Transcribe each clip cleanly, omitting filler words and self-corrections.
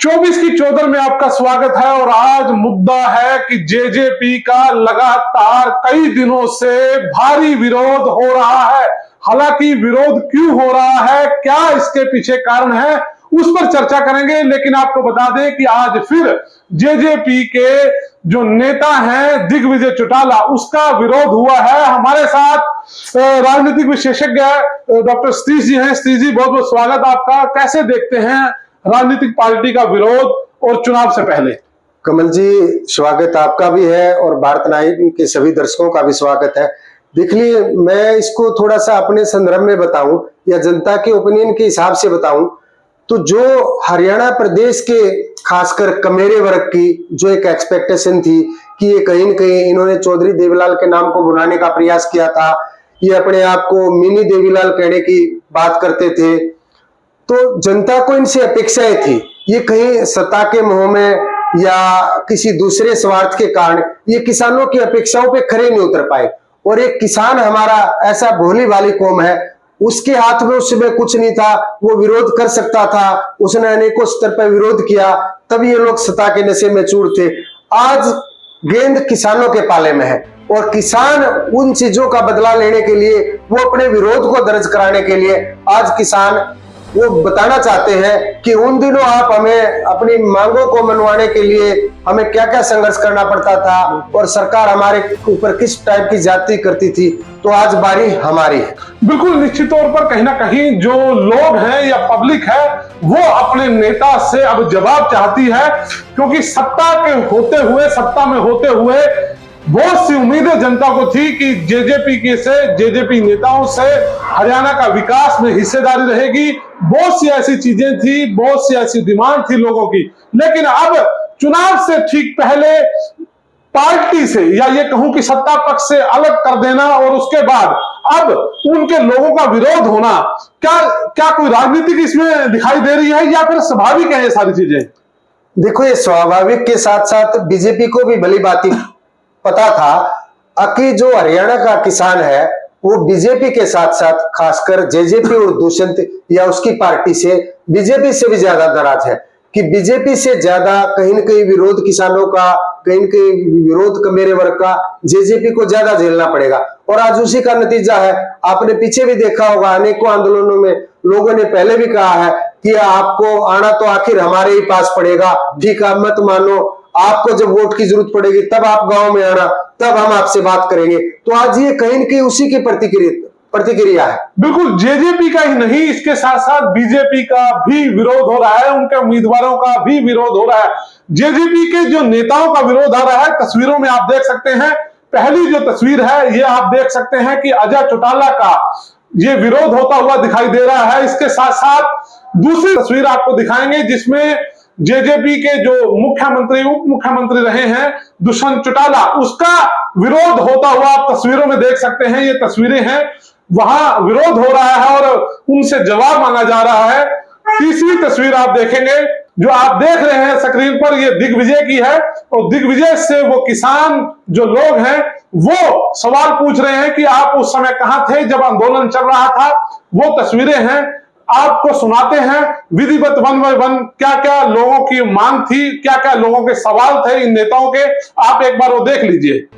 24 की चौधर में आपका स्वागत है। और आज मुद्दा है कि जेजेपी का लगातार कई दिनों से भारी विरोध हो रहा है। हालांकि विरोध क्यों हो रहा है, क्या इसके पीछे कारण है, उस पर चर्चा करेंगे। लेकिन आपको बता दें कि आज फिर जेजेपी के जो नेता हैं दिग्विजय चौटाला, उसका विरोध हुआ है। हमारे साथ राजनीतिक विशेषज्ञ डॉक्टर सतीश जी हैं। सतीश जी, बहुत बहुत स्वागत आपका। कैसे देखते हैं राजनीतिक पार्टी का विरोध और चुनाव से पहले? कमल जी, स्वागत आपका भी है और भारत नाइन के सभी दर्शकों का भी स्वागत है। देखिए, मैं इसको थोड़ा सा अपने संदर्भ में बताऊं या जनता के ओपिनियन के हिसाब से बताऊं तो जो हरियाणा प्रदेश के खासकर कमेरे वर्ग की जो एक एक्सपेक्टेशन थी कि ये कहीं न कहीं इन्होंने चौधरी देवीलाल के नाम को बुलाने का प्रयास किया था, ये अपने आप को मिनी देवीलाल कहने की बात करते थे, तो जनता को इनसे अपेक्षाएं थी। ये कहीं सत्ता के मोह में या किसी दूसरे स्वार्थ के कारण ये किसानों की अपेक्षाओं पे खरे नहीं उतर पाए। और एक किसान हमारा ऐसा भोली भाली कौम है, उसके हाथ में उस समय कुछ नहीं था, वो विरोध कर सकता था, उसने अनेकों स्तर पर विरोध किया, तब ये लोग सत्ता के नशे में चूर थे। आज गेंद किसानों के पाले में है और किसान उन चीजों का बदला लेने के लिए, वो अपने विरोध को दर्ज कराने के लिए आज किसान वो बताना चाहते हैं कि उन दिनों आप हमें अपनी मांगों को मनवाने के लिए हमें क्या क्या संघर्ष करना पड़ता था और सरकार हमारे ऊपर किस टाइप की जाति करती थी, तो आज बारी हमारी है। बिल्कुल निश्चित तौर पर कहीं ना कहीं जो लोग हैं या पब्लिक है वो अपने नेता से अब जवाब चाहती है, क्योंकि सत्ता के होते हुए, सत्ता में होते हुए बहुत सी उम्मीदें जनता को थी कि जेजेपी नेताओं से हरियाणा का विकास में हिस्सेदारी रहेगी। बहुत सी ऐसी चीजें थी, बहुत सी ऐसी डिमांड थी लोगों की। लेकिन अब चुनाव से ठीक पहले पार्टी से, या ये कहूं कि सत्ता पक्ष से अलग कर देना और उसके बाद अब उनके लोगों का विरोध होना, क्या कोई राजनीतिक इसमें दिखाई दे रही है या फिर स्वाभाविक है ये सारी चीजें? देखो, ये स्वाभाविक के साथ साथ बीजेपी को भी भली बात पता था कि जो हरियाणा का किसान है वो बीजेपी के साथ साथ खासकर जेजेपी और दुष्यंत या उसकी पार्टी से, बीजेपी से भी ज्यादा नाराज है कि बीजेपी से ज्यादा कहीं न कहीं विरोध किसानों का, कहीं न कहीं विरोध कमेरे वर्ग का जेजेपी को ज्यादा झेलना पड़ेगा। और आज उसी का नतीजा है। आपने पीछे भी देखा होगा, अनेकों आंदोलनों में लोगों ने पहले भी कहा है कि आपको आना तो आखिर हमारे ही पास पड़ेगा, ठीक है, मत मानो, आपको जब वोट की जरूरत पड़ेगी तब आप गांव में आना, तब हम आपसे बात करेंगे। तो आज ये कहीं न कहीं उसी की प्रतिक्रिया है। बिल्कुल, जेजेपी का ही नहीं, इसके साथ साथ बीजेपी का भी विरोध हो रहा है, उनके उम्मीदवारों का भी विरोध हो रहा है। जेजेपी के जो नेताओं का विरोध आ रहा है, तस्वीरों में आप देख सकते हैं। पहली जो तस्वीर है ये आप देख सकते हैं कि अजय चौटाला का ये विरोध होता हुआ दिखाई दे रहा है। इसके साथ साथ दूसरी तस्वीर आपको दिखाएंगे जिसमें जेजेपी के जो मुख्यमंत्री, उप मुख्यमंत्री रहे हैं दुष्यंत चौटाला, उसका विरोध होता हुआ आप तस्वीरों में देख सकते हैं। ये तस्वीरें हैं, वहां विरोध हो रहा है और उनसे जवाब मांगा जा रहा है। तीसरी तस्वीर आप देखेंगे, जो आप देख रहे हैं स्क्रीन पर, ये दिग्विजय की है और दिग्विजय से वो किसान जो लोग हैं वो सवाल पूछ रहे हैं कि आप उस समय कहां थे जब आंदोलन चल रहा था। वो तस्वीरें हैं, आपको सुनाते हैं विधिवत वन बाय वन क्या क्या लोगों की मांग थी, क्या क्या लोगों के सवाल थे इन नेताओं के। आप एक बार वो देख लीजिए।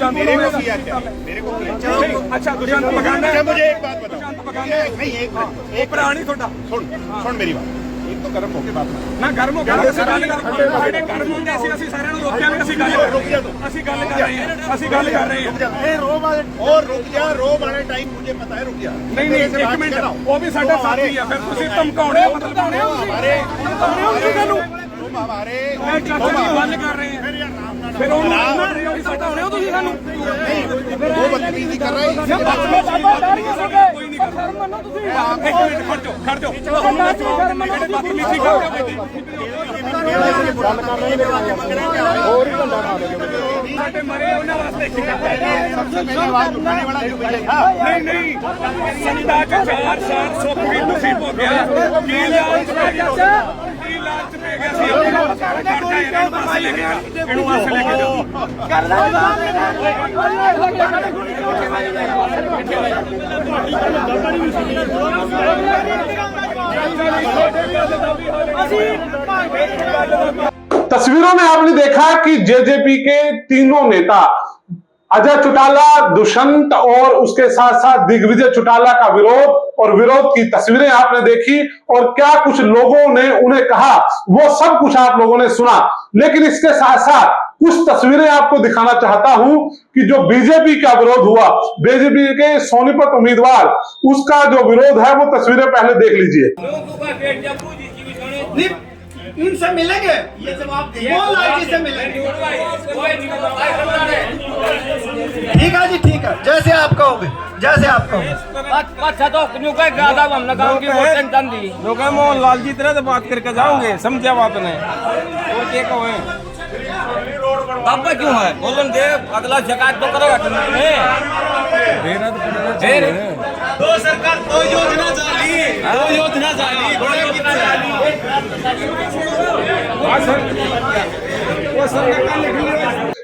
मेरे को किया क्या? मेरे को अच्छा दुष्यंत पकाना है। मुझे एक बात बताओ, नहीं एक प्राणी थोड़ा सुन मेरी बात। एक तो गर्म होके बात ना, गर्म होके गर्म होंगे ਅਸੀਂ ਸਾਰਿਆਂ ਨੂੰ ਰੋਕਿਆ ਨਹੀਂ, ਅਸੀਂ ਗੱਲ ਕਰ ਰਹੇ ਹਾਂ। ਇਹ ਰੋ ਵਾਲੇ टाइम मुझे पता है, रुक जा। नहीं एक मिनट, वो भी साਡਾ साथी है, फिर ਤੁਸੀਂ ਧਮਕਾਉਣੇ ਹੋ, ਮਤਲਬ ਹਮਾਰੇ हमारे बंद कर रहे हैं फिर वो बदतमीजी कर रहे हैं सबसे पहले आवाज उठाने वाला जो है नहीं सत्ता च 4 साल सुख भी नसीब हो गया की लालच में गया सी इन्हों वास्ते लेके जाओ तस्वीरों में आपने देखा कि जेजेपी के तीनों नेता अजय चौटाला, दुष्यंत और उसके साथ साथ दिग्विजय चौटाला का विरोध की तस्वीरें आपने देखी और क्या कुछ लोगों ने उन्हें कहा वो सब कुछ आप लोगों ने सुना। लेकिन इसके साथ साथ कुछ तस्वीरें आपको दिखाना चाहता हूं कि जो बीजेपी का विरोध हुआ, बीजेपी के सोनीपत उम्मीदवार, उसका जो विरोध है वो तस्वीरें पहले देख लीजिए। इनसे मिलेंगे, ये जवाब से मिलेंगे। ठीक है जी, ठीक है, जैसे आप कहोगे, जैसे आप कहोगे। मोहनलाल जी तरह से बात करके जाओगे, समझा बात ने और क्या कहो बाबा क्यों है बोलन दे अगला शिकायत तो करेगा दो सरकार दो योजना जाली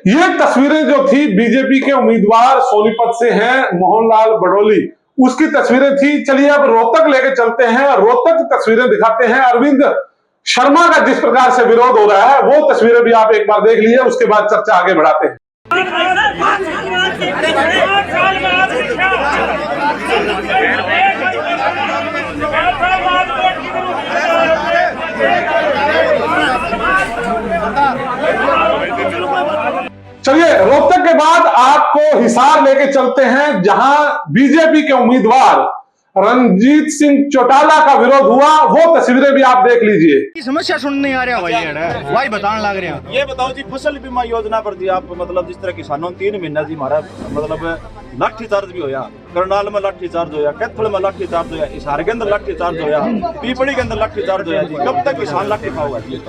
ये तस्वीरें जो थी बीजेपी के उम्मीदवार सोनीपत से हैं मोहनलाल बड़ोली, उसकी तस्वीरें थी। चलिए अब रोहतक लेके चलते हैं, रोहतक की तस्वीरें दिखाते हैं। अरविंद शर्मा का जिस प्रकार से विरोध हो रहा है वो तस्वीरें भी आप एक बार देख लीजिए, उसके बाद चर्चा आगे बढ़ाते हैं। चलिए रोहतक के बाद आपको हिसार लेके चलते हैं, जहां बीजेपी के उम्मीदवार रणजीत सिंह चौटाला का विरोध हुआ। वो तस्वीरें भी आप देख लीजिए। समस्या सुनने आ रहा भाई बताने लग रहे हैं। ये बताओ जी, फसल बीमा योजना पर जी आप मतलब जिस तरह किसानों 3 महीना जी हमारा मतलब लाठी चार्ज भी होया, करनाल में लाठी चार्ज होया, कैथल में लाठी चार्ज होया, हिसार के अंदर लाठी चार्ज होया, पीपड़ी के अंदर लाठी चार्ज होया जी। कब तक किसान लाठी खाओगा जी?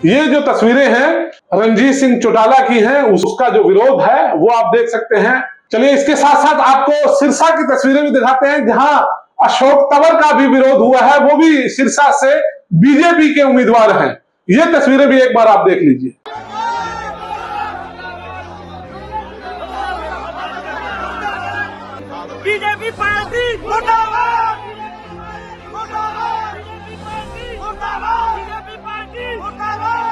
ये जो तस्वीरें हैं रणजीत सिंह चौटाला की हैं, उसका जो विरोध है वो आप देख सकते हैं। चलिए इसके साथ साथ आपको सिरसा की तस्वीरें भी दिखाते हैं, जहां अशोक तंवर का भी विरोध हुआ है, वो भी सिरसा से बीजेपी के उम्मीदवार हैं। ये तस्वीरें भी एक बार आप देख लीजिए। बीजेपी पार्टी मुर्दाबाद, मुर्दाबाद, बीजेपी पार्टी मुर्दाबाद,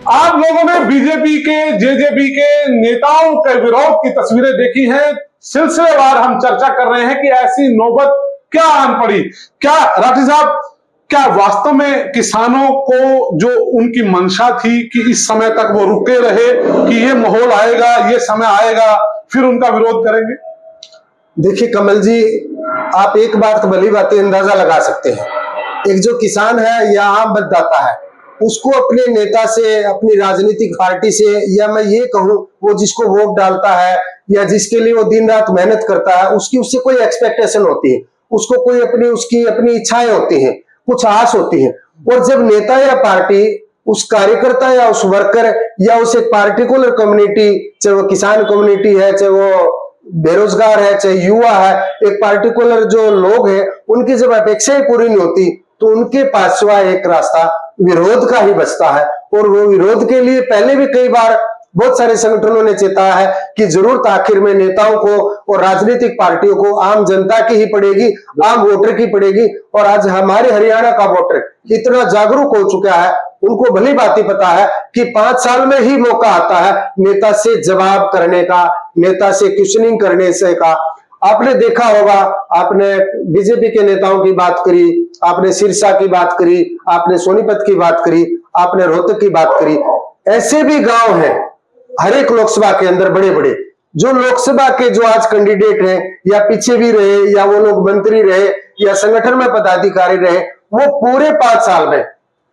आप लोगों ने बीजेपी के जेजेपी के नेताओं के विरोध की तस्वीरें देखी हैं। सिलसिलेवार हम चर्चा कर रहे हैं कि ऐसी नौबत क्या आन पड़ी। क्या राठी साहब, क्या वास्तव में किसानों को जो उनकी मंशा थी कि इस समय तक वो रुके रहे कि ये माहौल आएगा, ये समय आएगा, फिर उनका विरोध करेंगे? देखिए कमल जी, आप एक बात भली बातें अंदाजा लगा सकते हैं। एक जो किसान है या आम मतदाता है, उसको अपने नेता से, अपनी राजनीतिक पार्टी से, या मैं ये कहूं वो जिसको वोट डालता है या जिसके लिए वो दिन रात मेहनत करता है, उसकी उससे कोई एक्सपेक्टेशन होती है, उसको कोई उसकी अपनी इच्छाएं होती हैं, कुछ आस होती है। और जब नेता या पार्टी उस कार्यकर्ता या उस वर्कर या उस एक पार्टिकुलर कम्युनिटी, चाहे वो किसान कम्युनिटी है, चाहे वो बेरोजगार है, चाहे युवा है, एक पार्टिकुलर जो लोग हैं, उनकी जब अपेक्षाएं पूरी नहीं होती तो उनके पास एक रास्ता विरोध का ही बचता है। और वो विरोध के लिए पहले भी कई बार बहुत सारे संगठनों ने चेताया है कि जरूरत आखिर में नेताओं को और राजनीतिक पार्टियों को आम जनता की ही पड़ेगी, आम वोटर की पड़ेगी। और आज हमारे हरियाणा का वोटर इतना जागरूक हो चुका है, उनको भली बात ही पता है कि 5 साल में ही मौका आता है नेता से जवाब करने का, नेता से क्वेश्चनिंग करने से का। आपने देखा होगा, आपने बीजेपी के नेताओं की बात करी, आपने सिरसा की बात करी, आपने सोनीपत की बात करी, आपने रोहतक की बात करी। ऐसे भी गांव हैं हर एक लोकसभा के अंदर बड़े बड़े जो लोकसभा के जो आज कैंडिडेट हैं या पीछे भी रहे या वो लोग मंत्री रहे या संगठन में पदाधिकारी रहे, वो पूरे 5 साल में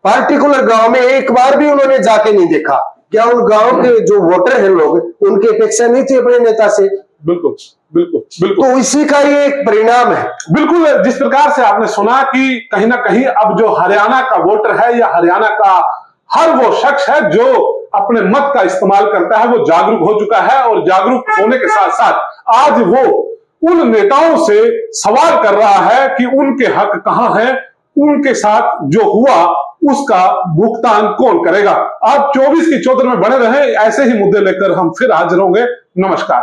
पार्टिकुलर गांव में एक बार भी उन्होंने जाके नहीं देखा। क्या उन गांव के जो वोटर हैं लोग, उनकी अपेक्षा नहीं थी अपने नेता से? बिल्कुल बिल्कुल बिल्कुल। तो इसी का ये एक परिणाम है। बिल्कुल, जिस प्रकार से आपने सुना कि कहीं ना कहीं अब जो हरियाणा का वोटर है या हरियाणा का हर वो शख्स है जो अपने मत का इस्तेमाल करता है, वो जागरूक हो चुका है, और जागरूक होने के साथ साथ आज वो उन नेताओं से सवाल कर रहा है कि उनके हक कहां हैं, उनके साथ जो हुआ उसका भुगतान कौन करेगा। आप 24 की चौधर में बने रहें, ऐसे ही मुद्दे लेकर हम फिर हाजिर होंगे। नमस्कार।